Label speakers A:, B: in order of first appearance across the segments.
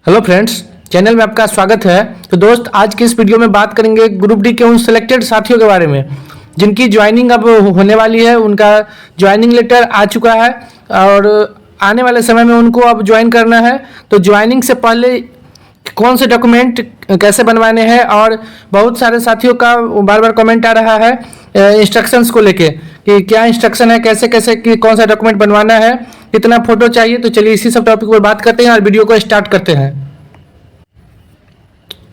A: Hello friends, channel में आपका स्वागत है। तो दोस्त, आज की इस वीडियो में बात करेंगे ग्रुप डी के उन सिलेक्टेड साथियों के बारे में जिनकी ज्वाइनिंग अब होने वाली है। उनका ज्वाइनिंग लेटर आ चुका है और आने वाले समय में उनको अब ज्वाइन करना है। तो ज्वाइनिंग से पहले कौन से डॉक्यूमेंट कैसे बनवाने हैं, और बहुत सारे साथियों का बार बार कमेंट आ रहा है इंस्ट्रक्शंस को लेके कि क्या इंस्ट्रक्शन है, कैसे कैसे कि कौन सा डॉक्यूमेंट बनवाना है, कितना फोटो चाहिए। तो चलिए इसी सब टॉपिक पर बात करते हैं और वीडियो को स्टार्ट करते हैं।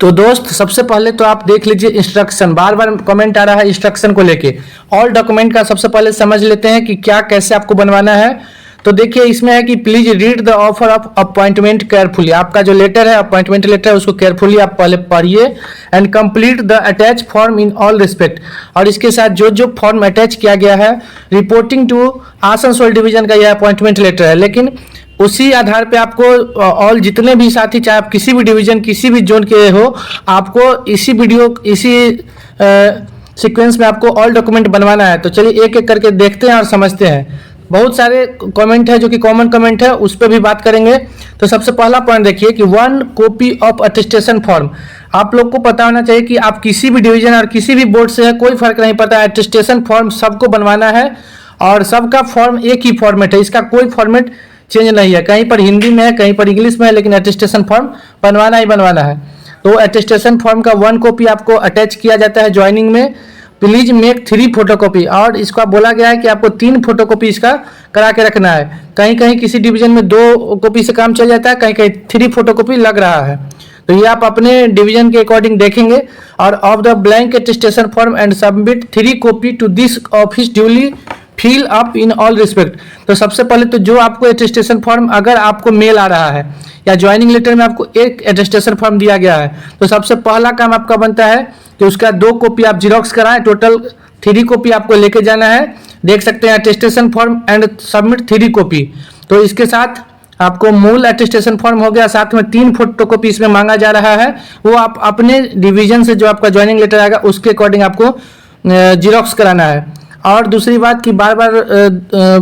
A: तो दोस्त, सबसे पहले तो आप देख लीजिए इंस्ट्रक्शन। बार बार कमेंट आ रहा है इंस्ट्रक्शन को लेके। ऑल डॉक्यूमेंट का सबसे पहले समझ लेते हैं कि क्या कैसे आपको बनवाना है। तो देखिए, इसमें है कि please read the offer of appointment carefully. आपका जो लेटर है, अपॉइंटमेंट लेटर है, उसको केयरफुली आप पहले पढ़िए and complete the attach form in all respect. और इसके साथ जो जो फॉर्म अटैच किया गया है, रिपोर्टिंग टू आसनसोल डिवीजन का यह अपॉइंटमेंट लेटर है, लेकिन उसी आधार पे आपको ऑल जितने भी साथी, चाहे आप किसी भी डिवीजन किसी भी जोन के हो, आपको इसी सीक्वेंस में आपको ऑल डॉक्यूमेंट बनवाना है। तो चलिए एक एक करके देखते हैं और समझते हैं। बहुत सारे कमेंट है जो कि कॉमन कमेंट है, उस पर भी बात करेंगे। तो सबसे पहला पॉइंट देखिए कि 1 कॉपी ऑफ अटेस्टेशन फॉर्म। आप लोग को पता होना चाहिए कि आप किसी भी डिवीजन और किसी भी बोर्ड से है, कोई फर्क नहीं पड़ता। अटेस्टेशन फॉर्म सबको बनवाना है और सबका फॉर्म एक ही फॉर्मेट है, इसका कोई फॉर्मेट चेंज नहीं है। कहीं पर हिंदी में है, कहीं पर इंग्लिश में है, लेकिन अटेस्टेशन फॉर्म बनवाना ही बनवाना है। तो अटेस्टेशन फॉर्म का 1 कॉपी आपको अटैच किया जाता है ज्वाइनिंग में। प्लीज मेक 3 फोटोकॉपी, और इसका बोला गया है कि आपको 3 फोटोकॉपी इसका करा के रखना है। कहीं कहीं किसी डिवीजन में 2 कॉपी से काम चल जाता है, कहीं कहीं 3 फोटोकॉपी लग रहा है। तो ये आप अपने डिवीजन के अकॉर्डिंग देखेंगे। और of the blank attestation form and submit 3 copy to this office duly fill up in all respect. तो सबसे पहले तो जो आपको अटेस्टेशन फॉर्म अगर आपको मेल आ रहा है या ज्वाइनिंग लेटर में आपको एक अटेस्टेशन फॉर्म दिया गया है, तो सबसे पहला काम आपका बनता है कि उसका 2 कॉपी आप जिरोक्स कराएं। टोटल 3 कॉपी आपको लेके जाना है। देख सकते हैं attestation form and submit 3 copy. तो इसके साथ आपको मूल अटेस्टेशन फॉर्म हो गया, साथ में 3 फोटोकॉपी इसमें मांगा जा रहा है। वो आप अपने डिवीजन से जो आपका ज्वाइनिंग लेटर आएगा उसके अकॉर्डिंग आपको जिरोक्स कराना है। और दूसरी बात कि बार बार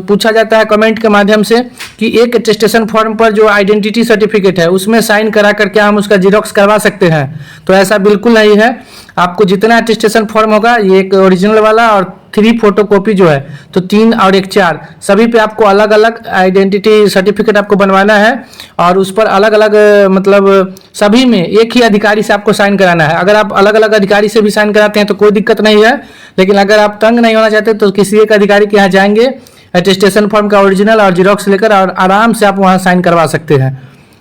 A: पूछा जाता है कमेंट के माध्यम से कि एक अटेस्टेशन फॉर्म पर जो आइडेंटिटी सर्टिफिकेट है उसमें साइन करा कर क्या हम उसका जिरोक्स करवा सकते हैं। तो ऐसा बिल्कुल नहीं है। आपको जितना अटेस्टेशन फॉर्म होगा, ये एक ओरिजिनल वाला और 3 फोटोकॉपी जो है, तो 3 और 1 4, सभी पे आपको अलग अलग आइडेंटिटी सर्टिफिकेट आपको बनवाना है। और उस पर अलग अलग मतलब सभी में एक ही अधिकारी से आपको साइन कराना है। अगर आप अलग अलग अधिकारी से भी साइन कराते हैं तो कोई दिक्कत नहीं है, लेकिन अगर आप तंग नहीं होना चाहते तो किसी एक अधिकारी के यहाँ जाएंगे, अटेस्टेशन फॉर्म का ओरिजिनल और जिरोक्स लेकर, और आराम से आप वहाँ साइन करवा सकते हैं।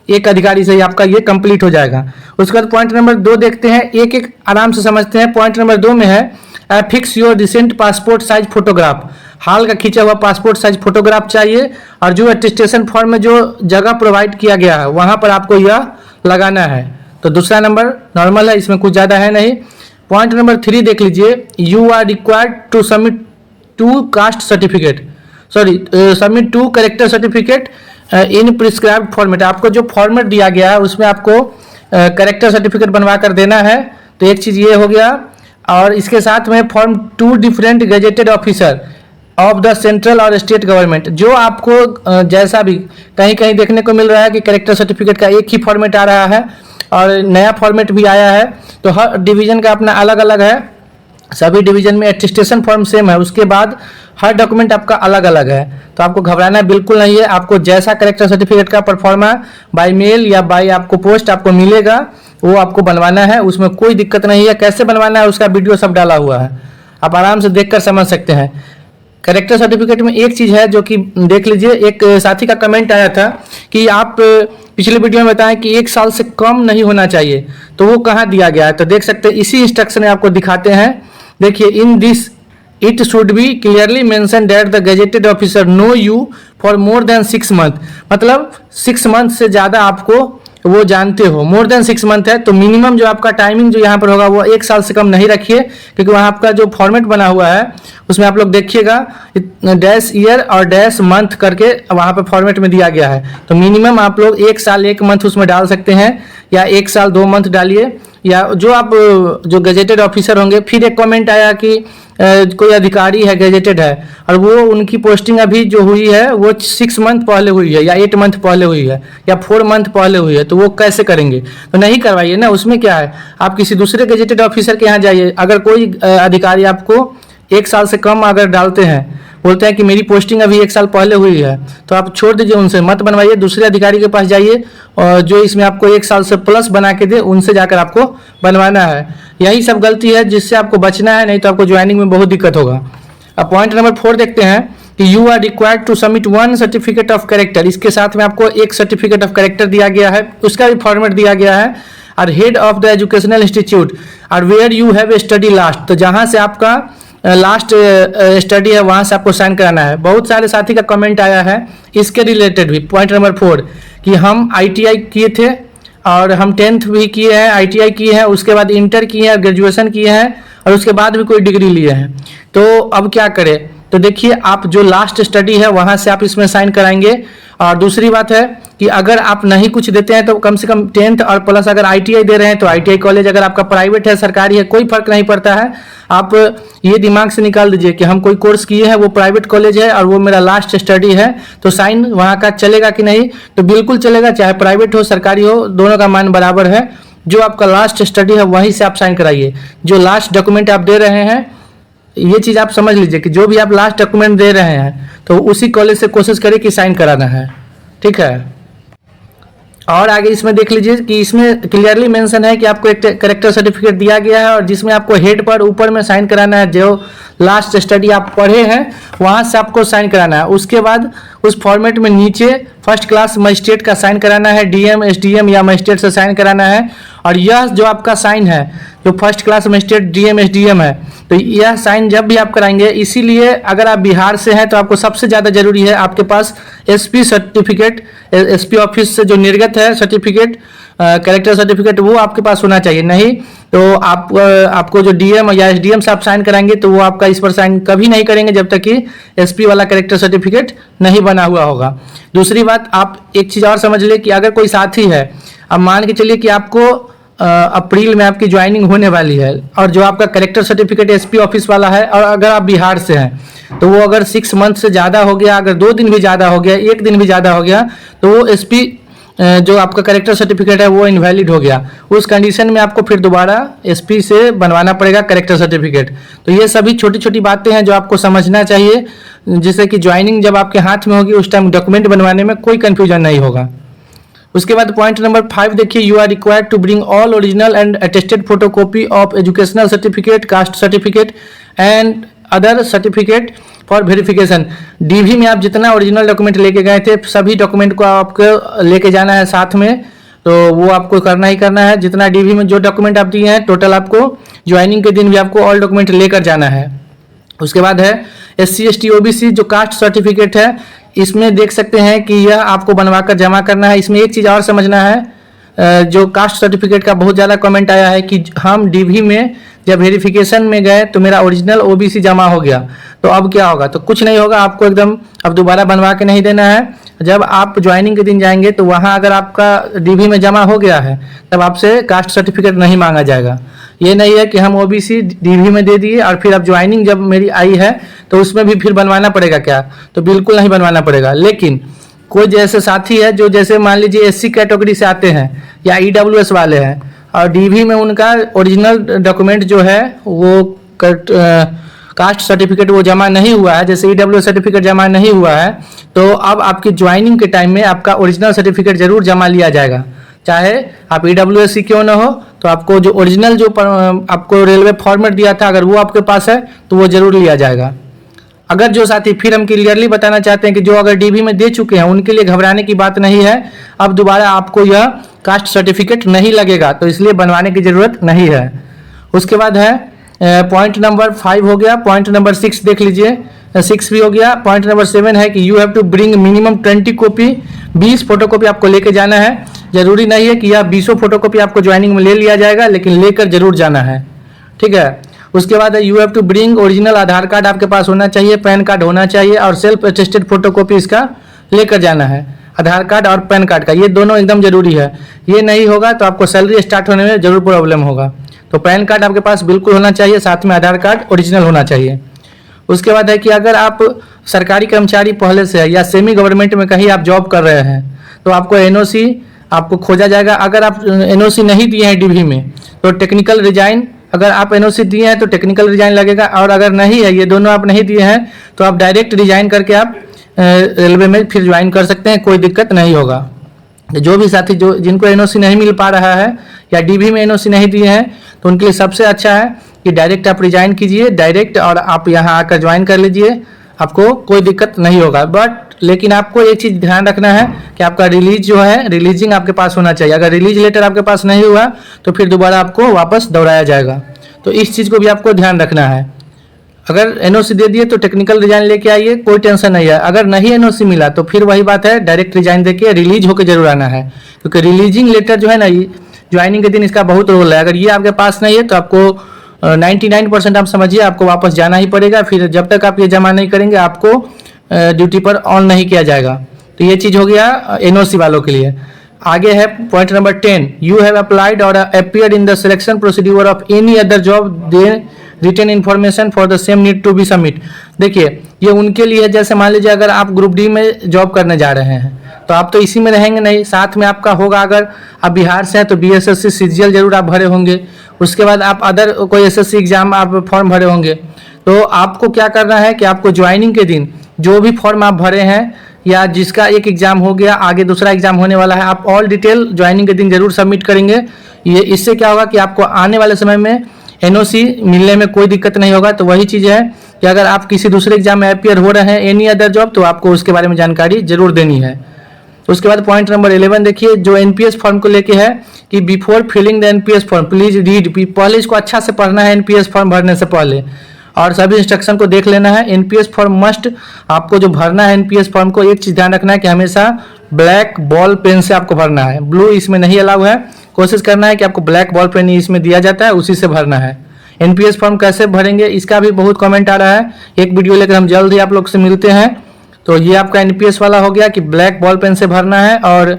A: एक अधिकारी से ही आपका ये कंप्लीट हो जाएगा। उसके बाद पॉइंट नंबर 2 देखते हैं, एक एक आराम से समझते हैं। पॉइंट नंबर 2 में है fix your recent passport size photograph. हाल का खींचा हुआ पासपोर्ट साइज फोटोग्राफ चाहिए, और जो अटेस्टेशन फॉर्म में जो जगह प्रोवाइड किया गया है वहाँ पर आपको यह लगाना है। तो दूसरा नंबर नॉर्मल है, इसमें कुछ ज़्यादा है नहीं। पॉइंट नंबर 3 देख लीजिए, you are required to submit 2 caste certificate, submit 2 character certificate in prescribed format. आपको जो फॉर्मेट दिया गया है उसमें आपको करेक्टर सर्टिफिकेट बनवा कर देना है। तो एक चीज़ ये हो गया। और इसके साथ में form 2 different gazetted officer of the central और स्टेट गवर्नमेंट। जो आपको जैसा भी कहीं कहीं देखने को मिल रहा है कि करेक्टर सर्टिफिकेट का एक ही फॉर्मेट आ रहा है और नया फॉर्मेट भी आया है, तो हर डिवीजन का अपना अलग अलग है। सभी डिवीजन में अटेस्टेशन फॉर्म सेम है, उसके बाद हर डॉक्यूमेंट आपका अलग अलग है। तो आपको घबराना बिल्कुल नहीं है। आपको जैसा करेक्टर सर्टिफिकेट का परफॉर्मा बाय मेल या बाय आपको पोस्ट आपको मिलेगा, वो आपको बनवाना है। उसमें कोई दिक्कत नहीं है। कैसे बनवाना है उसका वीडियो सब डाला हुआ है, आप आराम से देखकर समझ सकते हैं। करेक्टर सर्टिफिकेट में एक चीज़ है जो कि देख लीजिए, एक साथी का कमेंट आया था कि आप पिछले वीडियो में बताएं कि 1 साल से कम नहीं होना चाहिए, तो वो कहाँ दिया गया है। तो देख सकते हैं, इसी इंस्ट्रक्शन में आपको दिखाते हैं। देखिए, in this it should be clearly mention that the gazetted officer know you for more than 6 month. मतलब 6 मंथ से ज़्यादा आपको वो जानते हो, मोर देन 6 मंथ है। तो मिनिमम जो आपका टाइमिंग जो यहाँ पर होगा वो 1 साल से कम नहीं रखिए, क्योंकि वहाँ आपका जो फॉर्मेट बना हुआ है उसमें आप लोग देखिएगा डैश ईयर और डैश मंथ करके वहाँ पर फॉर्मेट में दिया गया है। तो मिनिमम आप लोग 1 साल 1 मंथ उसमें डाल सकते हैं, या 1 साल 2 मंथ डालिए। या जो आप जो गजेटेड ऑफिसर होंगे। फिर एक कमेंट आया कि कोई अधिकारी है गजेटेड है और वो उनकी पोस्टिंग अभी जो हुई है वो 6 मंथ पहले हुई है या 8 मंथ पहले हुई है या 4 मंथ पहले हुई है, तो वो कैसे करेंगे? तो नहीं करवाइए ना, उसमें क्या है, आप किसी दूसरे गजेटेड ऑफिसर के यहाँ जाइए। अगर कोई अधिकारी आपको 1 साल से कम अगर डालते हैं, बोलते हैं कि मेरी पोस्टिंग अभी 1 साल पहले हुई है, तो आप छोड़ दीजिए, उनसे मत बनवाइए, दूसरे अधिकारी के पास जाइए और जो इसमें आपको 1 साल से प्लस बना के दे, उनसे जाकर आपको बनवाना है। यही सब गलती है जिससे आपको बचना है, नहीं तो आपको ज्वाइनिंग में बहुत दिक्कत होगा। अब पॉइंट नंबर 4 देखते हैं कि you are required to submit 1 certificate of character. इसके साथ में आपको एक सर्टिफिकेट ऑफ कैरेक्टर दिया गया है, उसका भी फॉर्मेट दिया गया है। और head of the educational institute और where you have study last, तो जहाँ से आपका लास्ट स्टडी है वहाँ से आपको साइन कराना है। बहुत सारे साथी का कमेंट आया है इसके रिलेटेड भी। पॉइंट नंबर 4 कि हम ITI किए थे और हम 10th भी किए हैं, ITI किए हैं, उसके बाद इंटर किए हैं, ग्रेजुएशन किए हैं और उसके बाद भी कोई डिग्री लिए हैं, तो अब क्या करें? तो देखिए, आप जो लास्ट स्टडी है वहाँ से आप इसमें साइन कराएंगे। और दूसरी बात है कि अगर आप नहीं कुछ देते हैं तो कम से कम 10th और प्लस अगर ITI दे रहे हैं तो ITI कॉलेज, अगर आपका प्राइवेट है सरकारी है कोई फर्क नहीं पड़ता है। आप ये दिमाग से निकाल दीजिए कि हम कोई कोर्स किए हैं, वो प्राइवेट कॉलेज है और वो मेरा लास्ट स्टडी है, तो साइन वहाँ का चलेगा कि नहीं? तो बिल्कुल चलेगा, चाहे प्राइवेट हो सरकारी हो, दोनों का मान बराबर है। जो आपका लास्ट स्टडी है वहीं से आप साइन कराइए। जो लास्ट डॉक्यूमेंट आप दे रहे हैं, ये चीज़ आप समझ लीजिए कि जो भी आप लास्ट डॉक्यूमेंट दे रहे हैं तो उसी कॉलेज से कोशिश करिए कि साइन कराना है, ठीक है। और आगे इसमें देख लीजिए कि इसमें क्लियरली मेंशन है कि आपको एक कैरेक्टर सर्टिफिकेट दिया गया है और जिसमें आपको हेड पर ऊपर में साइन कराना है। जो लास्ट स्टडी आप पढ़े हैं वहाँ से आपको साइन कराना है। उसके बाद उस फॉर्मेट में नीचे फर्स्ट क्लास मजिस्ट्रेट का साइन कराना है, DM, SDM या मजिस्ट्रेट से साइन कराना है। और यह जो आपका साइन है, जो first class magistrate DM, SDM है, तो यह साइन जब भी आप कराएंगे, इसीलिए अगर आप बिहार से हैं तो आपको सबसे ज़्यादा जरूरी है आपके पास SP सर्टिफिकेट, SP ऑफिस से जो निर्गत है सर्टिफिकेट, कैरेक्टर सर्टिफिकेट, वो आपके पास होना चाहिए। नहीं तो आपको जो DM या SDM से आप साइन कराएंगे तो वो आपका इस पर साइन कभी नहीं करेंगे जब तक कि SP वाला कैरेक्टर सर्टिफिकेट नहीं बना हुआ होगा। दूसरी बात, आप एक चीज़ और समझ ले कि अगर कोई साथी है, अब मान के चलिए कि आपको अप्रैल में आपकी ज्वाइनिंग होने वाली है और जो आपका कैरेक्टर सर्टिफिकेट SP ऑफिस वाला है, और अगर आप बिहार से हैं तो वो अगर 6 मंथ से ज़्यादा हो गया, अगर 2 दिन भी ज़्यादा हो गया, 1 दिन भी ज़्यादा हो गया, तो वो SP जो आपका कैरेक्टर सर्टिफिकेट है वो इनवैलिड हो गया। उस कंडीशन में आपको फिर दोबारा SP से बनवाना पड़ेगा कैरेक्टर सर्टिफिकेट। तो ये सभी छोटी छोटी बातें हैं जो आपको समझना चाहिए, जिससे कि ज्वाइनिंग जब आपके हाथ में होगी उस टाइम डॉक्यूमेंट बनवाने में कोई कन्फ्यूजन नहीं होगा। उसके बाद पॉइंट नंबर 5 देखिए, you are required to bring all original and attested photocopy of educational certificate, caste certificate and other certificate for verification. DV में आप जितना ओरिजिनल डॉक्यूमेंट लेके गए थे सभी डॉक्यूमेंट को आपको लेके जाना है साथ में, तो वो आपको करना ही करना है। जितना DV में जो डॉक्यूमेंट आप दिए हैं टोटल आपको ज्वाइनिंग के दिन भी आपको ऑल डॉक्यूमेंट लेकर जाना है। उसके बाद है SC ST OBC जो कास्ट सर्टिफिकेट है, इसमें देख सकते हैं कि यह आपको बनवाकर जमा करना है। इसमें एक चीज़ और समझना है, जो कास्ट सर्टिफिकेट का बहुत ज़्यादा कमेंट आया है कि हम DV में जब वेरिफिकेशन में गए तो मेरा ओरिजिनल OBC जमा हो गया, तो अब क्या होगा? तो कुछ नहीं होगा, आपको एकदम अब दोबारा बनवा के नहीं देना है। जब आप ज्वाइनिंग के दिन जाएंगे तो वहाँ अगर आपका DV में जमा हो गया है तब आपसे कास्ट सर्टिफिकेट नहीं मांगा जाएगा। ये नहीं है कि हम OBC DV में दे दिए और फिर अब ज्वाइनिंग जब मेरी आई है तो उसमें भी फिर बनवाना पड़ेगा क्या? तो बिल्कुल नहीं बनवाना पड़ेगा। लेकिन कोई जैसे साथी है जो जैसे मान लीजिए SC कैटेगरी से आते हैं या EWS वाले हैं और DV में उनका ओरिजिनल डॉक्यूमेंट जो है वो कास्ट सर्टिफिकेट वो जमा नहीं हुआ है, जैसे EWS सर्टिफिकेट जमा नहीं हुआ है, तो अब आपकी ज्वाइनिंग के टाइम में आपका ओरिजिनल सर्टिफिकेट जरूर जमा लिया जाएगा। चाहे आप EWS क्यों ना हो, तो आपको जो ओरिजिनल जो आपको रेलवे फॉर्मेट दिया था अगर वो आपके पास है तो वो जरूर लिया जाएगा। अगर जो साथी, फिर हम क्लियरली बताना चाहते हैं कि जो अगर DV में दे चुके हैं उनके लिए घबराने की बात नहीं है। अब दोबारा आपको यह कास्ट सर्टिफिकेट नहीं लगेगा, तो इसलिए बनवाने की ज़रूरत नहीं है। उसके बाद है पॉइंट नंबर 5 हो गया। पॉइंट नंबर 6 देख लीजिए, 6 भी हो गया। पॉइंट नंबर 7 है कि you have to bring minimum 20 copy, 20 photocopy आपको लेके जाना है। जरूरी नहीं है कि यह 20 फोटोकॉपी आपको ज्वाइनिंग में ले लिया जाएगा, लेकिन लेकर जरूर जाना है, ठीक है। उसके बाद you have to bring original Aadhaar card आपके पास होना चाहिए, पैन कार्ड होना चाहिए और सेल्फ अटेस्टेड फोटोकॉपी इसका लेकर जाना है। आधार कार्ड और पैन कार्ड का, ये दोनों एकदम जरूरी है। ये नहीं होगा तो आपको सैलरी स्टार्ट होने में जरूर प्रॉब्लम होगा। तो पैन कार्ड आपके पास बिल्कुल होना चाहिए, साथ में आधार कार्ड ओरिजिनल होना चाहिए। उसके बाद है कि अगर आप सरकारी कर्मचारी पहले से है या सेमी गवर्नमेंट में कहीं आप जॉब कर रहे हैं तो आपको एनओसी आपको खोजा जाएगा। अगर आप एनओसी नहीं दिए हैं डीवी में तो टेक्निकल रिजाइन, अगर आप एनओसी दिए हैं तो टेक्निकल रिजाइन लगेगा, और अगर नहीं है, ये दोनों आप नहीं दिए हैं तो आप डायरेक्ट रिजाइन करके आप रेलवे में फिर ज्वाइन कर सकते हैं, कोई दिक्कत नहीं होगा। जो भी साथी जो जिनको एनओसी नहीं मिल पा रहा है या डीवी में एनओसी नहीं दिए हैं तो उनके लिए सबसे अच्छा है कि डायरेक्ट आप रिजाइन कीजिए डायरेक्ट, और आप यहाँ आकर ज्वाइन कर लीजिए, आपको कोई दिक्कत नहीं होगा। लेकिन आपको एक चीज़ ध्यान रखना है कि आपका रिलीज जो है, रिलीजिंग आपके पास होना चाहिए। अगर रिलीज लेटर आपके पास नहीं हुआ तो फिर दोबारा आपको वापस दौड़ाया जाएगा, तो इस चीज़ को भी आपको ध्यान रखना है। अगर एनओसी दे दिए तो टेक्निकल रिजाइन लेके आइए, कोई टेंशन नहीं है। अगर नहीं एनओसी मिला तो फिर वही बात है, डायरेक्ट रिजाइन देके रिलीज होकर जरूर आना है, क्योंकि रिलीजिंग लेटर जो है ना, ज्वाइनिंग के दिन इसका बहुत रोल है। अगर ये आपके पास नहीं है तो आपको 99% आप समझिए आपको वापस जाना ही पड़ेगा। फिर जब तक आप ये जमा नहीं करेंगे आपको ड्यूटी पर ऑन नहीं किया जाएगा। तो ये चीज़ हो गया एनओसी वालों के लिए। आगे है point number 10, you have applied और appeared in the selection procedure of any other job they written information for the same need to be submit. देखिए ये उनके लिए है, जैसे मान लीजिए अगर आप ग्रुप डी में जॉब करने जा रहे हैं तो आप तो इसी में रहेंगे नहीं, साथ में आपका होगा, अगर आप बिहार से हैं तो बीएसएससी सीजीएल जरूर आप भरे होंगे। उसके बाद आप अदर कोई एसएससी एग्जाम आप फॉर्म भरे होंगे। तो आपको क्या करना है कि आपको ज्वाइनिंग के दिन जो भी फॉर्म आप भरे हैं या जिसका एक एग्जाम हो गया, आगे दूसरा एग्जाम होने वाला है, आप ऑल डिटेल ज्वाइनिंग के दिन जरूर सबमिट करेंगे। ये इससे क्या होगा कि आपको आने वाले समय में एनओसी मिलने में कोई दिक्कत नहीं होगा। तो वही चीज़ है कि अगर आप किसी दूसरे एग्जाम में अपियर हो रहे हैं एनी अदर जॉब, तो आपको उसके बारे में जानकारी जरूर देनी है। उसके बाद पॉइंट नंबर 11 देखिए, जो एनपीएस फॉर्म को लेके है कि before filling the NPS form please read, पहले इसको अच्छा से पढ़ना है एनपीएस फॉर्म भरने से पहले, और सभी इंस्ट्रक्शन को देख लेना है। एनपीएस फॉर्म मस्ट, आपको जो भरना है एनपीएस फॉर्म को, एक चीज़ ध्यान रखना है कि हमेशा ब्लैक बॉल पेन से आपको भरना है, ब्लू इसमें नहीं अलाउ है। कोशिश करना है कि आपको ब्लैक बॉल पेन ही इसमें दिया जाता है, उसी से भरना है। एनपीएस फॉर्म कैसे भरेंगे इसका भी बहुत कमेंट आ रहा है, एक वीडियो लेकर हम जल्द ही आप लोग से मिलते हैं। तो ये आपका एनपीएस वाला हो गया कि ब्लैक बॉल पेन से भरना है। और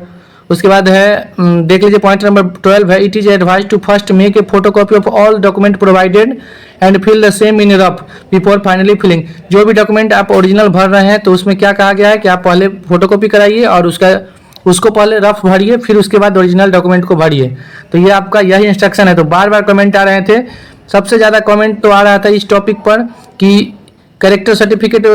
A: उसके बाद है देख लीजिए पॉइंट नंबर 12 है, it is advise to first make a photocopy of all document provided and fill the same in rough before finally filling. जो भी डॉक्यूमेंट आप ओरिजिनल भर रहे हैं तो उसमें क्या कहा गया है कि आप पहले फोटोकॉपी कराइए और उसको पहले रफ भरिए, फिर उसके बाद ओरिजिनल डॉक्यूमेंट को भरिए। तो ये आपका यही इंस्ट्रक्शन है। तो बार बार कमेंट आ रहे थे, सबसे ज़्यादा कमेंट तो आ रहा था इस टॉपिक पर कि कैरेक्टर सर्टिफिकेट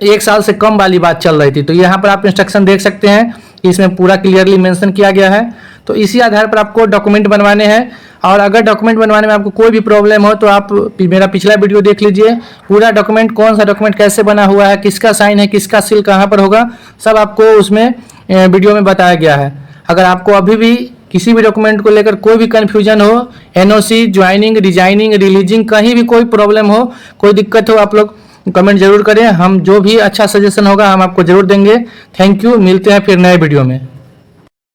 A: 1 साल से कम वाली बात चल रही थी। तो यहाँ पर आप इंस्ट्रक्शन देख सकते हैं कि इसमें पूरा क्लियरली मेंशन किया गया है। तो इसी आधार पर आपको डॉक्यूमेंट बनवाने हैं। और अगर डॉक्यूमेंट बनवाने में आपको कोई भी प्रॉब्लम हो तो आप मेरा पिछला वीडियो देख लीजिए, पूरा डॉक्यूमेंट कौन सा डॉक्यूमेंट कैसे बना हुआ है, किसका साइन है, किसका सील कहाँ पर होगा, सब आपको उसमें वीडियो में बताया गया है। अगर आपको अभी भी किसी भी डॉक्यूमेंट को लेकर कोई भी कन्फ्यूजन हो, एनओसी, ज्वाइनिंग, रिजाइनिंग, रिलीजिंग, कहीं भी कोई प्रॉब्लम हो, कोई दिक्कत हो, आप लोग कमेंट जरूर करें। हम जो भी अच्छा सजेशन होगा हम आपको जरूर देंगे। थैंक यू, मिलते हैं फिर नए वीडियो में।